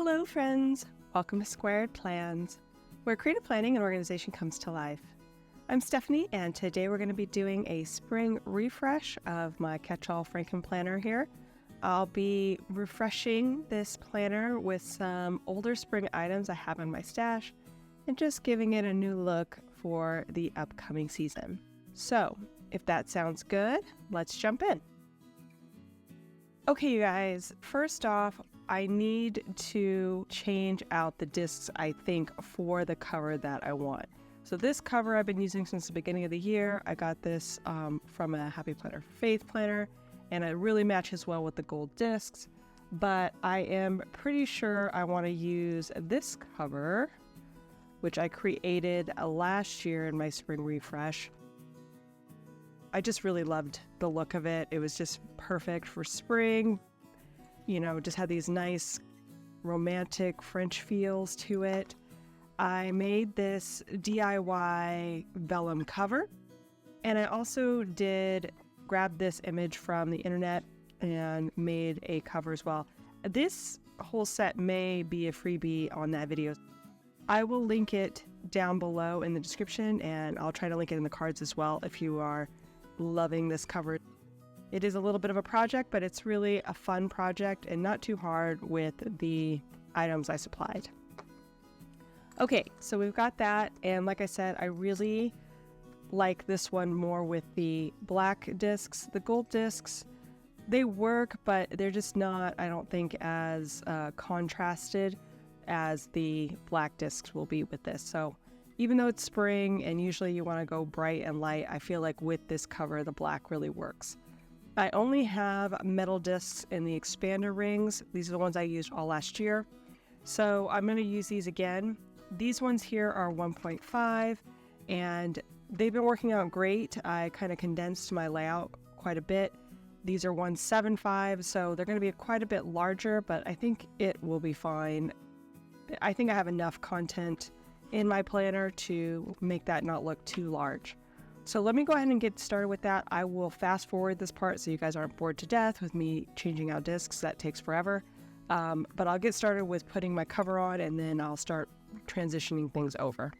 Hello friends, welcome to Squaird Plans, where creative planning and organization comes to life. I'm Stephanie, and today we're going to be doing a spring refresh of my catch-all frankenplanner here. I'll be refreshing this planner with some older spring items I have in my stash and just giving it a new look for the upcoming season. So, if that sounds good, let's jump in. Okay, you guys, first off, I need to change out the discs, I think, for the cover that I want. So this cover I've been using since the beginning of the year. I got this from a Happy Planner for Faith planner, and it really matches well with the gold discs. But I am pretty sure I want to use this cover, which I created last year in my spring refresh. I just really loved the look of it. It was just perfect for spring. You know, just had these nice romantic French feels to it. I made this DIY vellum cover, and I also did grab this image from the internet and made a cover as well. This whole set may be a freebie on that video. I will link it down below in the description, and I'll try to link it in the cards as well if you are loving this cover. It is a little bit of a project, but it's really a fun project and not too hard with the items I supplied. Okay, so we've got that, and like I said, I really like this one more with the black discs. The gold discs, they work, but they're just not, I don't think, as contrasted as the black discs will be with this. So even though it's spring and usually you want to go bright and light, I feel like with this cover, the black really works. I only have metal discs in the expander rings. These are the ones I used all last year. So I'm going to use these again. These ones here are 1.5, and they've been working out great. I kind of condensed my layout quite a bit. These are 1.75, so they're going to be quite a bit larger, but I think it will be fine. I think I have enough content in my planner to make that not look too large. So let me go ahead and get started with that. I will fast forward this part so you guys aren't bored to death with me changing out discs. That takes forever. But I'll get started with putting my cover on, and then I'll start transitioning things over.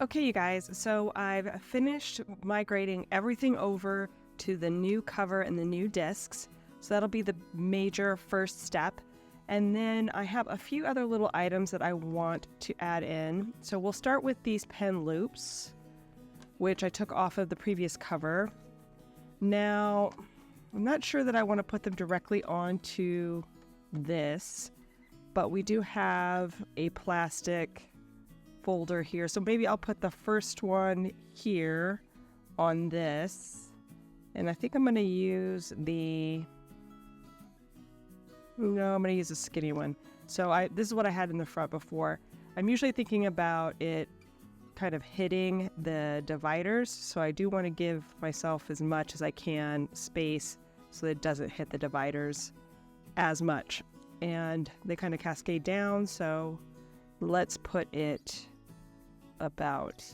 Okay, you guys, so I've finished migrating everything over to the new cover and the new discs. So that'll be the major first step. And then I have a few other little items that I want to add in. So we'll start with these pen loops, which I took off of the previous cover. Now, I'm not sure that I want to put them directly onto this, but we do have a plastic folder here, so maybe I'll put the first one here on this, and I think I'm going to use I'm going to use a skinny one. So this is what I had in the front before. I'm usually thinking about it kind of hitting the dividers, so I do want to give myself as much as I can space so that it doesn't hit the dividers as much, and they kind of cascade down. So let's put it about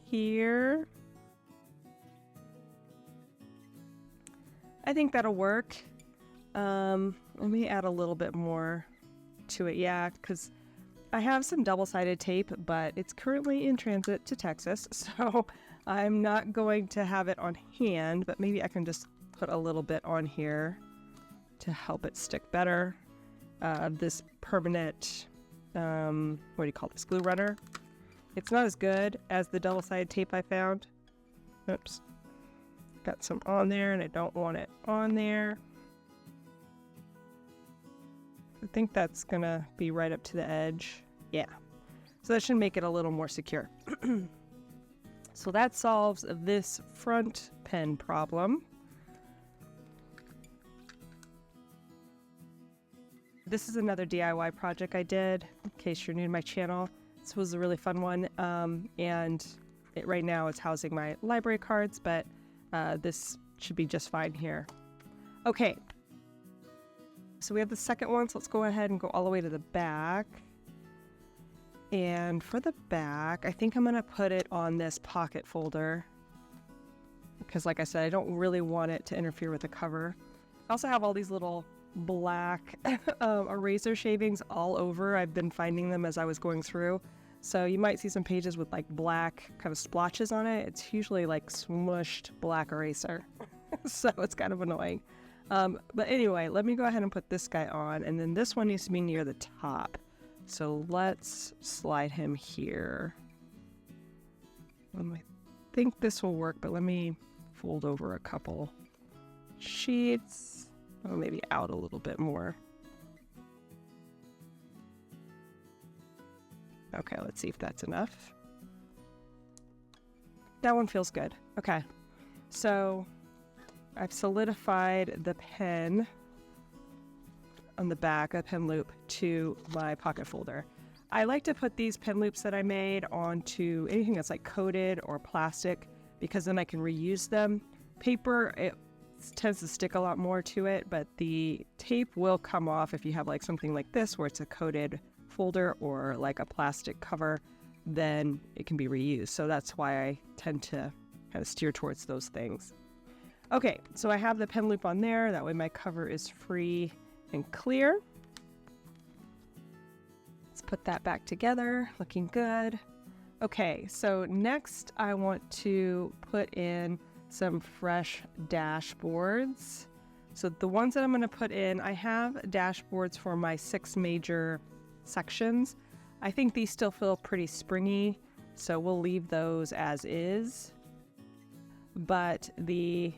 here. I think that'll work. Let me add a little bit more to it, yeah, because I have some double-sided tape, but it's currently in transit to Texas, so I'm not going to have it on hand, but maybe I can just put a little bit on here to help it stick better. This permanent, what do you call this, glue runner. It's not as good as the double-sided tape I found. Oops. Got some on there and I don't want it on there. I think that's gonna be right up to the edge. Yeah. So that should make it a little more secure. So that solves this front pen problem. This is another DIY project I did, in case you're new to my channel. This was a really fun one, and right now it's housing my library cards, but this should be just fine here. Okay, so we have the second one, so let's go ahead and go all the way to the back. And for the back, I think I'm going to put it on this pocket folder because, like I said, I don't really want it to interfere with the cover. I also have all these little black eraser shavings all over. I've been finding them as I was going through. So you might see some pages with like black kind of splotches on it. It's usually like smushed black eraser. So it's kind of annoying. But anyway, let me go ahead and put this guy on. And then this one needs to be near the top. So let's slide him here. I think this will work, but let me fold over a couple sheets. Oh, maybe out a little bit more. Okay, let's see if that's enough. That one feels good. Okay, so I've solidified the pen on the back, a pen loop, to my pocket folder. I like to put these pen loops that I made onto anything that's like coated or plastic because then I can reuse them. Paper, it tends to stick a lot more to it, but the tape will come off if you have like something like this where it's a coated folder or like a plastic cover, then it can be reused. So that's why I tend to kind of steer towards those things. Okay, so I have the pen loop on there. That way my cover is free and clear. Let's put that back together, looking good. Okay, so next I want to put in some fresh dashboards. So the ones that I'm going to put in, I have dashboards for my 6 major sections. I think these still feel pretty springy, so we'll leave those as is. But the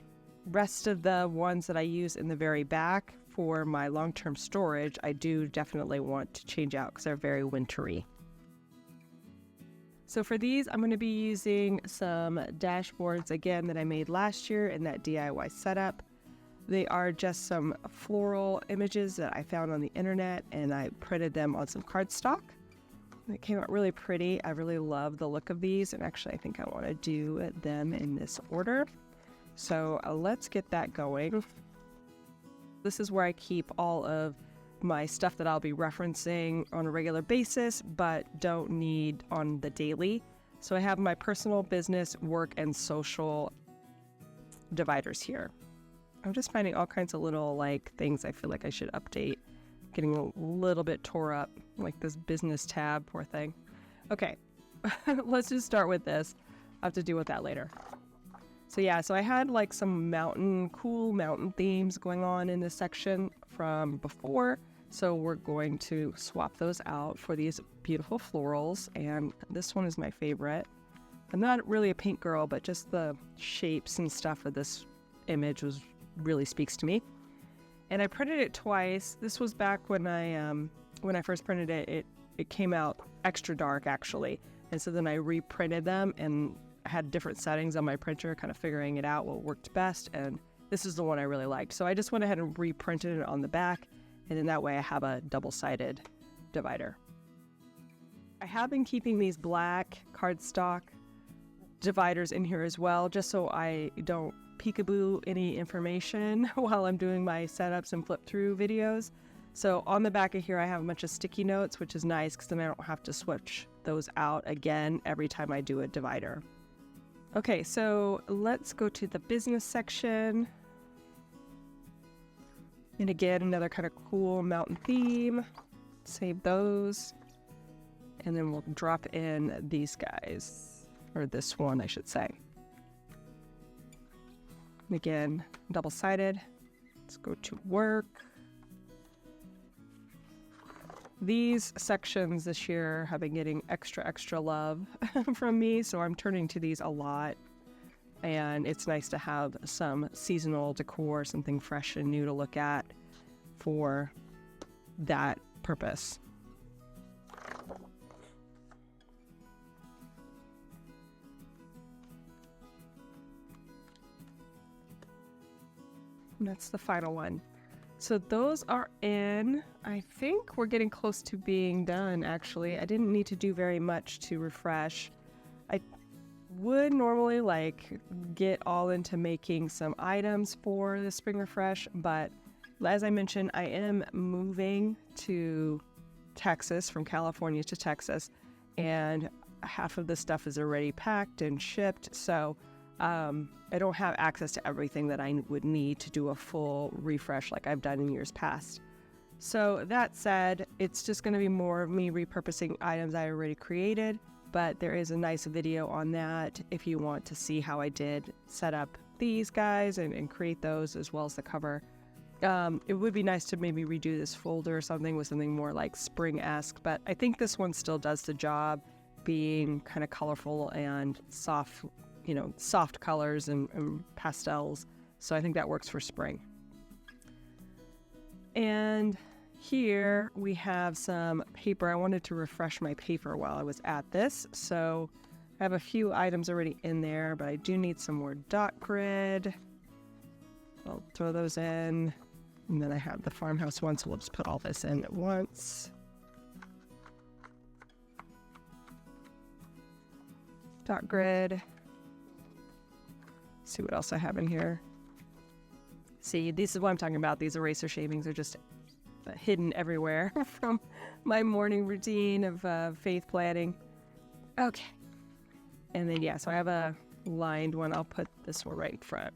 rest of the ones that I use in the very back for my long-term storage, I do definitely want to change out because they're very wintry. So for these, I'm going to be using some dashboards again that I made last year in that DIY setup. They are just some floral images that I found on the internet and I printed them on some cardstock. It came out really pretty. I really love the look of these, and actually I think I want to do them in this order. So let's get that going. This is where I keep all of my stuff that I'll be referencing on a regular basis, but don't need on the daily. So I have my personal, business, work, and social dividers here. I'm just finding all kinds of little like things I feel like I should update. Getting a little bit tore up, like this business tab, poor thing. Okay, let's just start with this. I'll have to deal with that later. So yeah, so I had like some cool mountain themes going on in this section from before. So we're going to swap those out for these beautiful florals. And this one is my favorite. I'm not really a paint girl, but just the shapes and stuff of this image really speaks to me. And I printed it twice. This was back when I first printed it. It came out extra dark actually. And so then I reprinted them and I had different settings on my printer, kind of figuring it out what worked best, and this is the one I really liked. So I just went ahead and reprinted it on the back, and then that way I have a double-sided divider. I have been keeping these black cardstock dividers in here as well, just so I don't peekaboo any information while I'm doing my setups and flip through videos. So on the back of here I have a bunch of sticky notes, which is nice because then I don't have to switch those out again every time I do a divider. Okay, so let's go to the business section. And again, another kind of cool mountain theme. Save those. And then we'll drop in these guys, or this one, I should say. And again, double-sided. Let's go to work. These sections this year have been getting extra love from me, so I'm turning to these a lot. And it's nice to have some seasonal decor, something fresh and new to look at for that purpose. And that's the final one. So those are in. I think we're getting close to being done, actually. I didn't need to do very much to refresh. I would normally get all into making some items for the spring refresh, but as I mentioned, I am moving to Texas, from California to Texas, and half of the stuff is already packed and shipped, so I don't have access to everything that I would need to do a full refresh like I've done in years past. So that said, it's just going to be more of me repurposing items I already created, but there is a nice video on that if you want to see how I did set up these guys and create those as well as the cover. It would be nice to maybe redo this folder or something with something more like spring-esque, but I think this one still does the job, being kind of colorful and soft, soft colors and pastels. So I think that works for spring. And here we have some paper. I wanted to refresh my paper while I was at this. So I have a few items already in there, but I do need some more dot grid. I'll throw those in. And then I have the farmhouse one, so we'll just put all this in at once. Dot grid. See what else I have in here. See, this is what I'm talking about. These eraser shavings are just hidden everywhere from my morning routine of faith planning. Okay. And then, yeah, so I have a lined one. I'll put this one right in front.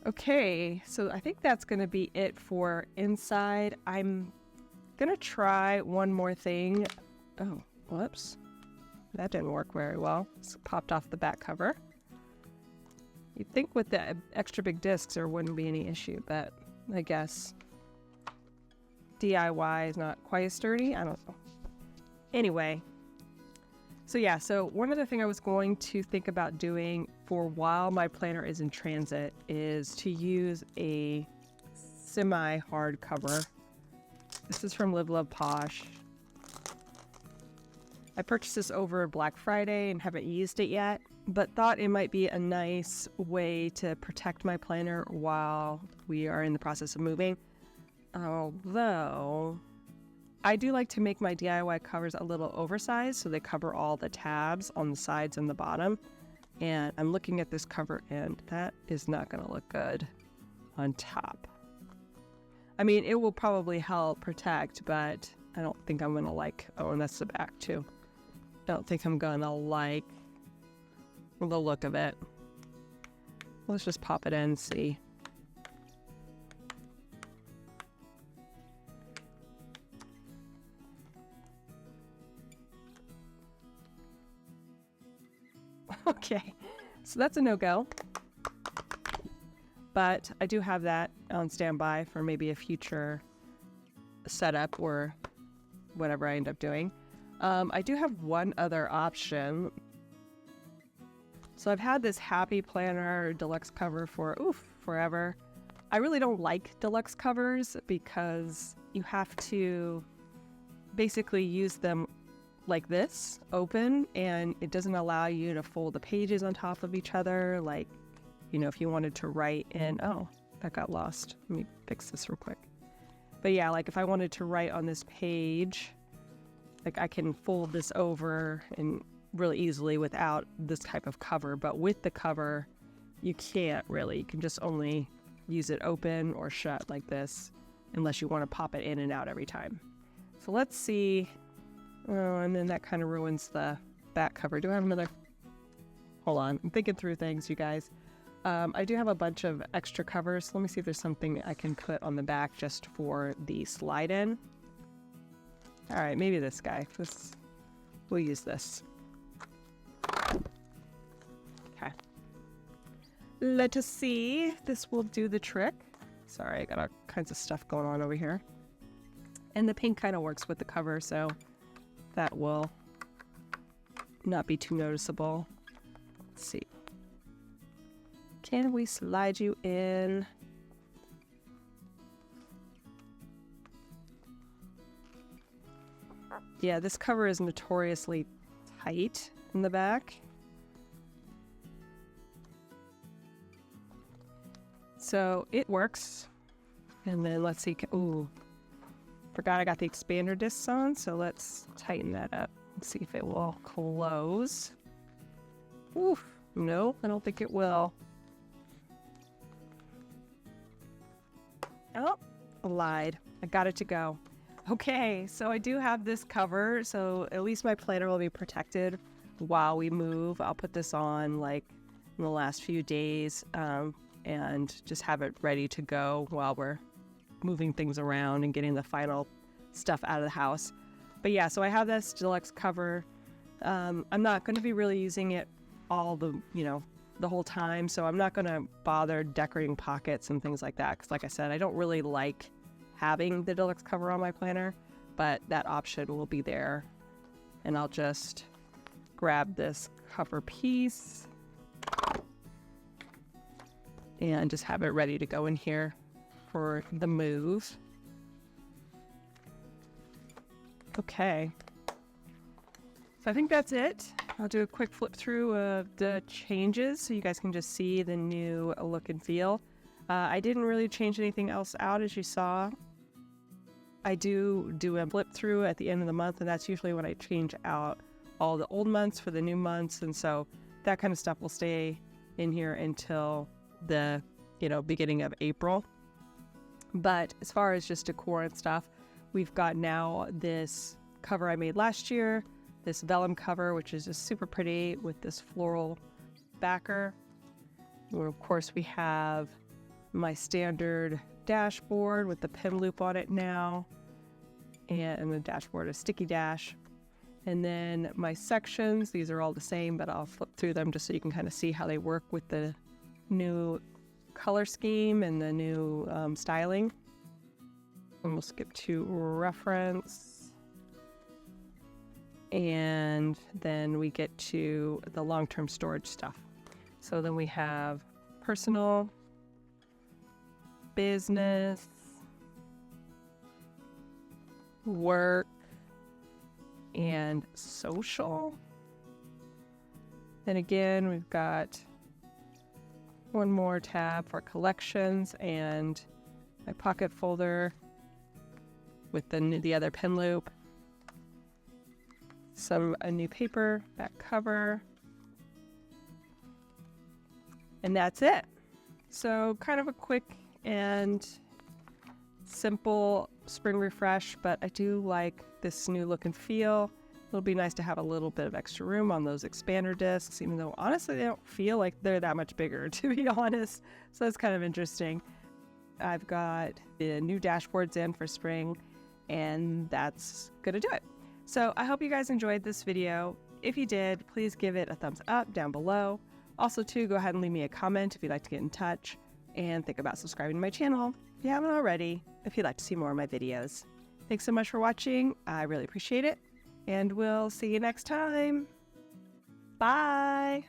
Okay, so I think that's going to be it for inside. I'm going to try one more thing. Oh, whoops. That didn't work very well. It's popped off the back cover. You'd think with the extra big discs there wouldn't be any issue, but I guess DIY is not quite as sturdy. I don't know. Anyway, so yeah, so one other thing I was going to think about doing for while my planner is in transit is to use a semi-hard cover. This is from Live Love Posh. I purchased this over Black Friday and haven't used it yet, but thought it might be a nice way to protect my planner while we are in the process of moving. Although I do like to make my DIY covers a little oversized so they cover all the tabs on the sides and the bottom. And I'm looking at this cover and that is not going to look good on top. I mean, it will probably help protect, but I don't think I'm going to like, oh, and that's the back too. I don't think I'm going to like the look of it. Let's just pop it in and see. Okay, so that's a no-go. But I do have that on standby for maybe a future setup or whatever I end up doing. I do have one other option. So I've had this Happy Planner deluxe cover for forever. I really don't like deluxe covers because you have to basically use them like this, open, and it doesn't allow you to fold the pages on top of each other. Like, if you wanted to write in, oh, that got lost. Let me fix this real quick. But yeah, like if I wanted to write on this page, like I can fold this over and really easily without this type of cover. But with the cover, you can't really. You can just only use it open or shut like this, unless you want to pop it in and out every time. So let's see. Oh, and then that kind of ruins the back cover. Do I have another? Hold on. I'm thinking through things, you guys. I do have a bunch of extra covers. Let me see if there's something I can put on the back just for the slide in. All right, maybe this guy. We'll use this. Okay. Let us see. This will do the trick. Sorry, I got all kinds of stuff going on over here. And the pink kind of works with the cover, so that will not be too noticeable. Let's see. Can we slide you in? Yeah, this cover is notoriously tight in the back. So it works. And then let's see. Ooh, forgot I got the expander discs on, so let's tighten that up and see if it will close. Oof, no, I don't think it will. Oh, I lied. I got it to go. Okay, so I do have this cover, so at least my planner will be protected while we move. I'll put this on like in the last few days and just have it ready to go while we're moving things around and getting the final stuff out of the house. But yeah, so I have this deluxe cover. I'm not going to be really using it all the whole time, so I'm not going to bother decorating pockets and things like that, because like I said, I don't really like having the deluxe cover on my planner, but that option will be there. And I'll just grab this cover piece and just have it ready to go in here for the move. Okay, so I think that's it. I'll do a quick flip through of the changes so you guys can just see the new look and feel. I didn't really change anything else out, as you saw. I do a flip through at the end of the month, and that's usually when I change out all the old months for the new months, and so that kind of stuff will stay in here until the beginning of April. But as far as just decor and stuff, we've got now this cover I made last year, this vellum cover, which is just super pretty with this floral backer. And of course, we have my standard dashboard with the pin loop on it now, and the dashboard is sticky dash. And then my sections, these are all the same, but I'll flip through them just so you can kind of see how they work with the new color scheme and the new styling. And we'll skip to reference, and then we get to the long-term storage stuff. So then we have personal, business, work, and social. Then again, we've got one more tab for collections and my pocket folder with the other pen loop. A new paper, back cover, and that's it. So kind of a quick and simple spring refresh, but I do like this new look and feel. It'll be nice to have a little bit of extra room on those expander discs, even though honestly they don't feel like they're that much bigger, to be honest. So it's kind of interesting. I've got the new dashboards in for spring, and that's gonna do it. So I hope you guys enjoyed this video. If you did, please give it a thumbs up down below. Also too, go ahead and leave me a comment if you'd like to get in touch, and think about subscribing to my channel if you haven't already, if you'd like to see more of my videos. Thanks so much for watching. I really appreciate it, and we'll see you next time. Bye.